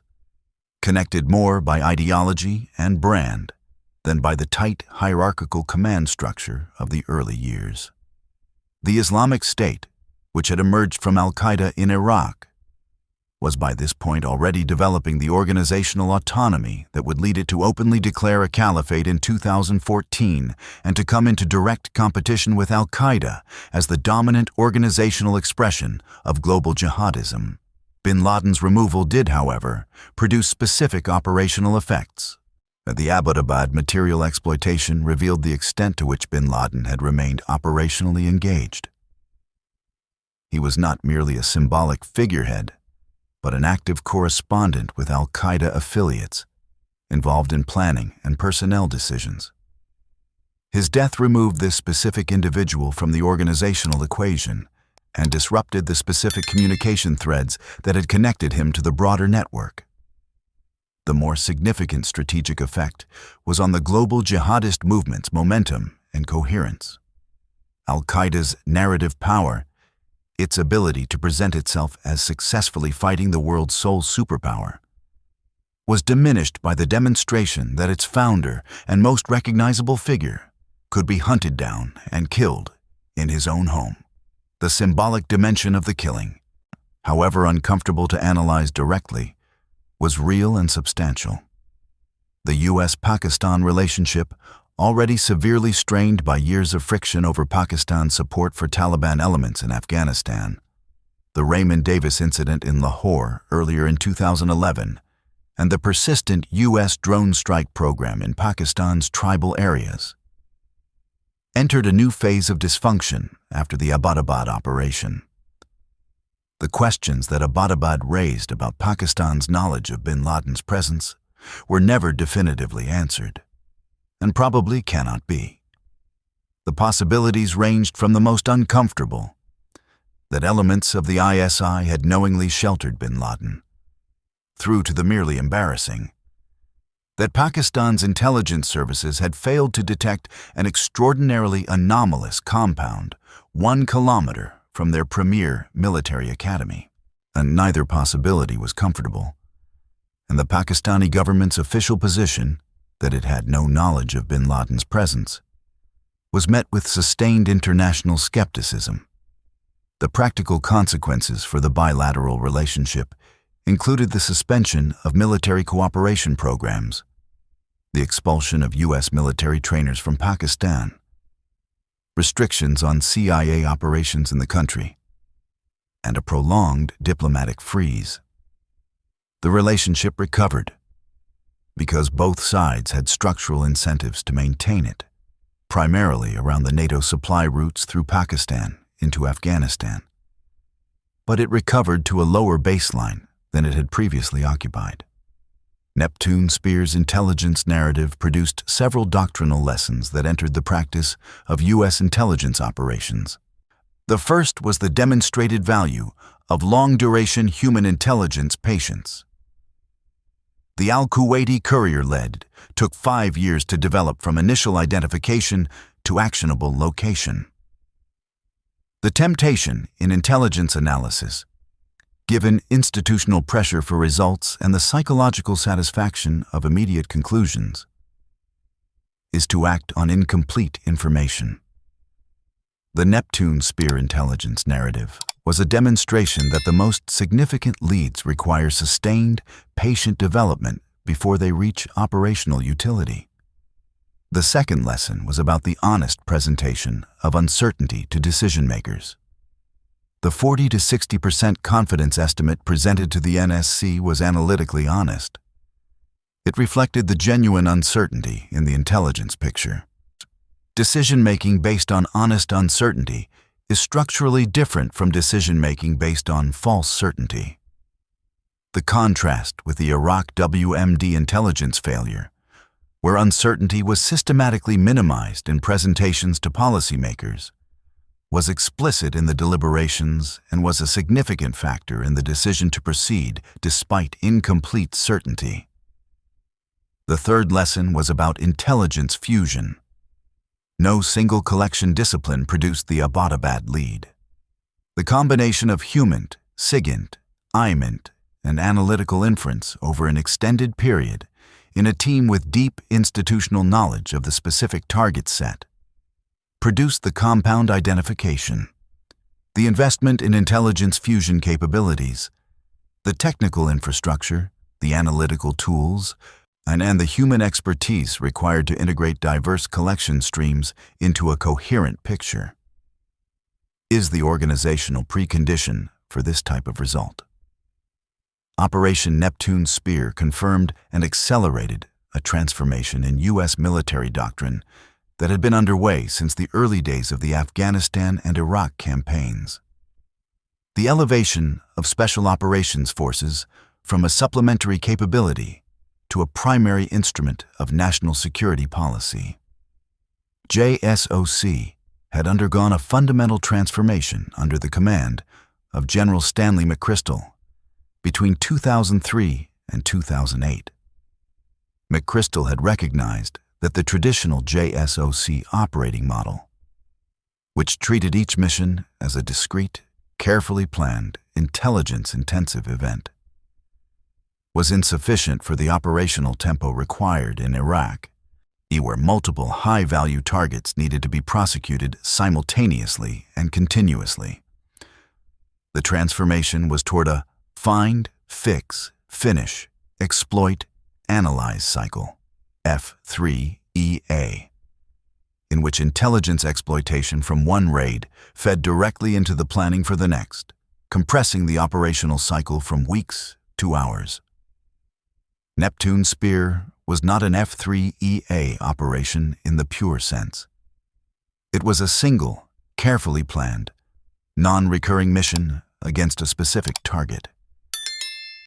connected more by ideology and brand than by the tight hierarchical command structure of the early years. The Islamic State, which had emerged from al-Qaeda in Iraq, was by this point already developing the organizational autonomy that would lead it to openly declare a caliphate in 2014 and to come into direct competition with al-Qaeda as the dominant organizational expression of global jihadism. Bin Laden's removal did, however, produce specific operational effects. The Abbottabad material exploitation revealed the extent to which bin Laden had remained operationally engaged. He was not merely a symbolic figurehead, but an active correspondent with al-Qaeda affiliates, involved in planning and personnel decisions. His death removed this specific individual from the organizational equation and disrupted the specific communication threads that had connected him to the broader network. The more significant strategic effect was on the global jihadist movement's momentum and coherence. Al-Qaeda's narrative power, its ability to present itself as successfully fighting the world's sole superpower, was diminished by the demonstration that its founder and most recognizable figure could be hunted down and killed in his own home. The symbolic dimension of the killing, however uncomfortable to analyze directly, was real and substantial. The U.S.-Pakistan relationship, already severely strained by years of friction over Pakistan's support for Taliban elements in Afghanistan, the Raymond Davis incident in Lahore earlier in 2011, and the persistent U.S. drone strike program in Pakistan's tribal areas, entered a new phase of dysfunction after the Abbottabad operation. The questions that Abbottabad raised about Pakistan's knowledge of bin Laden's presence were never definitively answered, and probably cannot be. The possibilities ranged from the most uncomfortable, that elements of the ISI had knowingly sheltered bin Laden, through to the merely embarrassing, that Pakistan's intelligence services had failed to detect an extraordinarily anomalous compound 1 kilometer from their premier military academy. And neither possibility was comfortable, and the Pakistani government's official position that it had no knowledge of bin Laden's presence was met with sustained international skepticism. The practical consequences for the bilateral relationship included the suspension of military cooperation programs, the expulsion of U.S. military trainers from Pakistan, restrictions on CIA operations in the country, and a prolonged diplomatic freeze. The relationship recovered because both sides had structural incentives to maintain it, primarily around the NATO supply routes through Pakistan into Afghanistan. But it recovered to a lower baseline than it had previously occupied. Neptune Spear's intelligence narrative produced several doctrinal lessons that entered the practice of U.S. intelligence operations. The first was the demonstrated value of long-duration human intelligence patience. The Al-Kuwaiti courier lead took 5 years to develop from initial identification to actionable location. The temptation in intelligence analysis, given institutional pressure for results and the psychological satisfaction of immediate conclusions, is to act on incomplete information. The Neptune Spear intelligence narrative was a demonstration that the most significant leads require sustained, patient development before they reach operational utility. The second lesson was about the honest presentation of uncertainty to decision-makers. The 40 to 60% confidence estimate presented to the NSC was analytically honest. It reflected the genuine uncertainty in the intelligence picture. Decision-making based on honest uncertainty is structurally different from decision-making based on false certainty. The contrast with the Iraq WMD intelligence failure, where uncertainty was systematically minimized in presentations to policymakers, was explicit in the deliberations and was a significant factor in the decision to proceed despite incomplete certainty. The third lesson was about intelligence fusion. No single collection discipline produced the Abbottabad lead. The combination of human, SIGINT, IMINT, and analytical inference over an extended period in a team with deep institutional knowledge of the specific target set produced the compound identification. The investment in intelligence fusion capabilities, the technical infrastructure, the analytical tools, and the human expertise required to integrate diverse collection streams into a coherent picture, is the organizational precondition for this type of result. Operation Neptune Spear confirmed and accelerated a transformation in U.S. military doctrine that had been underway since the early days of the Afghanistan and Iraq campaigns. The elevation of Special Operations Forces from a supplementary capability to a primary instrument of national security policy. JSOC had undergone a fundamental transformation under the command of General Stanley McChrystal between 2003 and 2008. McChrystal had recognized that the traditional JSOC operating model, which treated each mission as a discrete, carefully planned, intelligence-intensive event, was insufficient for the operational tempo required in Iraq, where multiple high-value targets needed to be prosecuted simultaneously and continuously. The transformation was toward a find, fix, finish, exploit, analyze cycle, F3EA, in which intelligence exploitation from one raid fed directly into the planning for the next, compressing the operational cycle from weeks to hours. Neptune Spear was not an F3EA operation in the pure sense. It was a single, carefully planned, non-recurring mission against a specific target.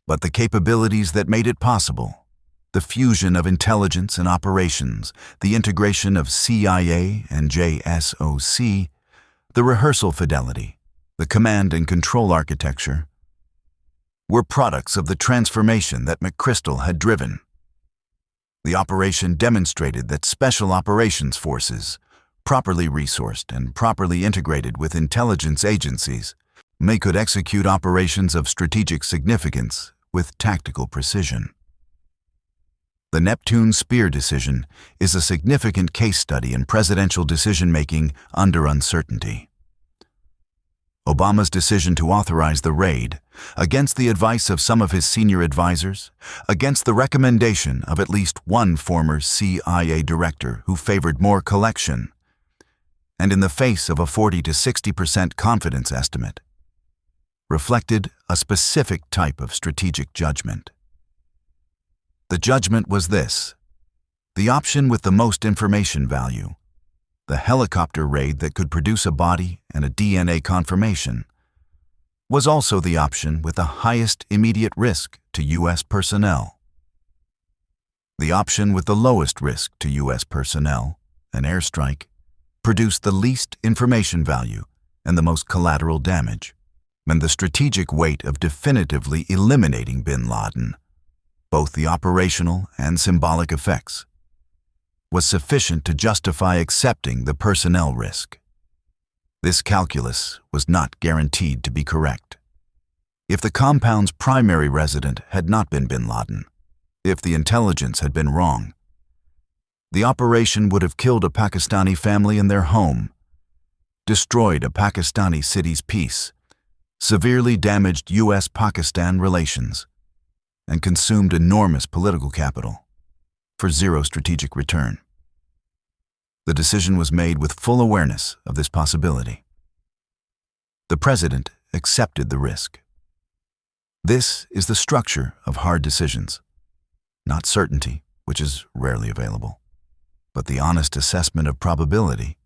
But the capabilities that made it possible, the fusion of intelligence and operations, the integration of CIA and JSOC, the rehearsal fidelity, the command and control architecture, were products of the transformation that McChrystal had driven. The operation demonstrated that Special Operations Forces, properly resourced and properly integrated with intelligence agencies, could execute operations of strategic significance with tactical precision. The Neptune Spear decision is a significant case study in presidential decision-making under uncertainty. Obama's decision to authorize the raid, against the advice of some of his senior advisors, against the recommendation of at least one former CIA director who favored more collection, and in the face of a 40 to 60% confidence estimate, reflected a specific type of strategic judgment. The judgment was this: the option with the most information value, the helicopter raid that could produce a body and a DNA confirmation, was also the option with the highest immediate risk to U.S. personnel. The option with the lowest risk to U.S. personnel, an airstrike, produced the least information value and the most collateral damage, and the strategic weight of definitively eliminating bin Laden, both the operational and symbolic effects, was sufficient to justify accepting the personnel risk. This calculus was not guaranteed to be correct. If the compound's primary resident had not been bin Laden, if the intelligence had been wrong, the operation would have killed a Pakistani family in their home, destroyed a Pakistani city's peace, severely damaged U.S.-Pakistan relations, and consumed enormous political capital for zero strategic return. The decision was made with full awareness of this possibility. The president accepted the risk. This is the structure of hard decisions, not certainty, which is rarely available, but the honest assessment of probability,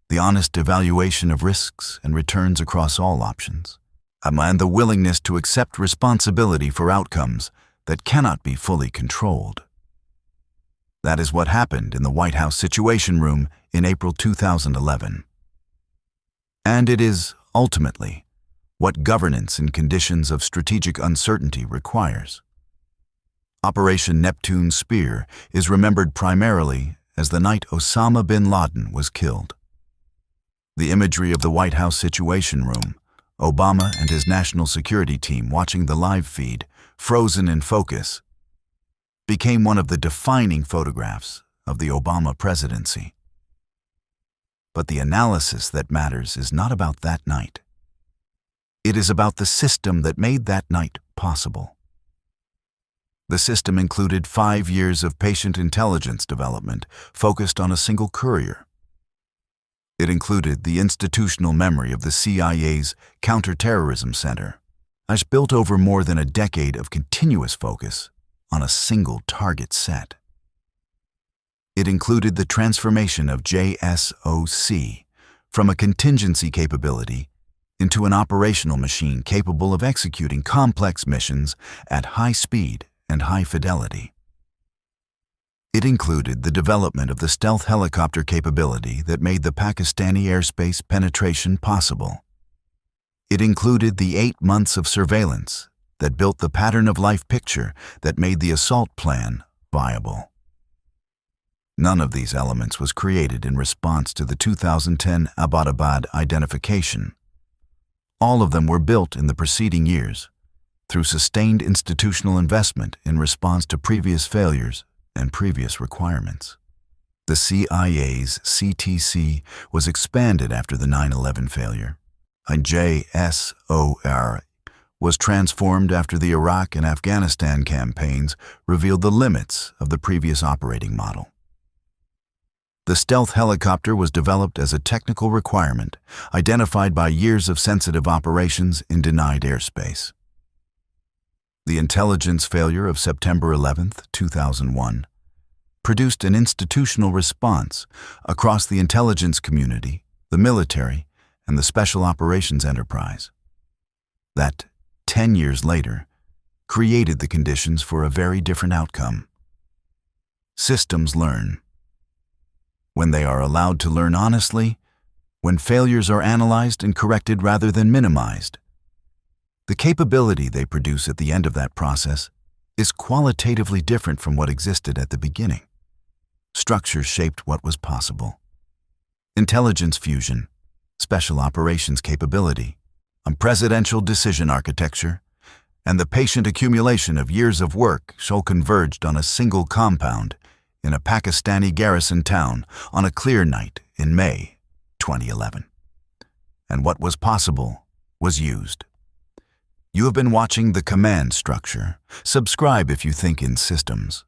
the honest evaluation of risks and returns across all options, and the willingness to accept responsibility for outcomes that cannot be fully controlled. That is what happened in the White House Situation Room in April 2011. And it is, ultimately, what governance in conditions of strategic uncertainty requires. Operation Neptune Spear is remembered primarily as the night Osama bin Laden was killed. The imagery of the White House Situation Room, Obama and his national security team watching the live feed, frozen in focus, became one of the defining photographs of the Obama presidency. But the analysis that matters is not about that night. It is about the system that made that night possible. The system included 5 years of patient intelligence development focused on a single courier. It included the institutional memory of the CIA's Counterterrorism Center, as built over more than a decade of continuous focus on a single target set. It included the transformation of JSOC from a contingency capability into an operational machine capable of executing complex missions at high speed and high fidelity. It included the development of the stealth helicopter capability that made the Pakistani airspace penetration possible. It included the 8 months of surveillance that built the pattern of life picture that made the assault plan viable. None of these elements was created in response to the 2010 Abbottabad identification. All of them were built in the preceding years through sustained institutional investment in response to previous failures and previous requirements. The CIA's CTC was expanded after the 9/11 failure, and JSOR was transformed after the Iraq and Afghanistan campaigns revealed the limits of the previous operating model. The stealth helicopter was developed as a technical requirement identified by years of sensitive operations in denied airspace. The intelligence failure of September 11, 2001, produced an institutional response across the intelligence community, the military, and the special operations enterprise that, 10 years later, created the conditions for a very different outcome. Systems learn. When they are allowed to learn honestly, when failures are analyzed and corrected rather than minimized, the capability they produce at the end of that process is qualitatively different from what existed at the beginning. Structures shaped what was possible. Intelligence fusion, special operations capability, presidential decision architecture, and the patient accumulation of years of work all converged on a single compound in a Pakistani garrison town on a clear night in May 2011. And what was possible was used. You have been watching The Command Structure. Subscribe if you think in systems.